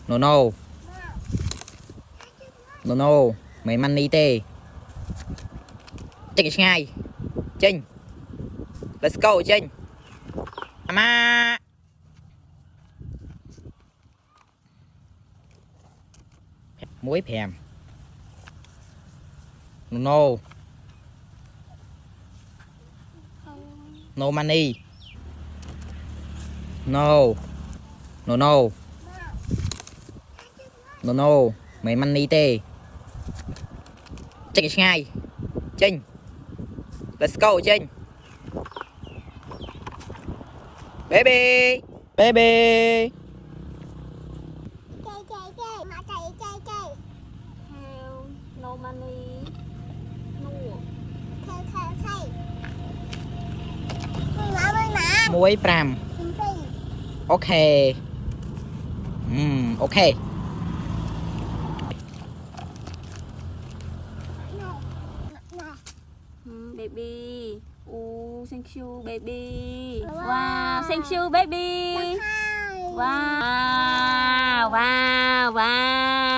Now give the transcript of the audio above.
no no no no mày money tê chạy ngay Trinh let's go Trinh mà muối phèm no no no money no no no no no mày money tê chạy ngay Trinh let's go Trinh baby baby no money muối pram ok ok baby thank you baby wow thank you baby wow wow wow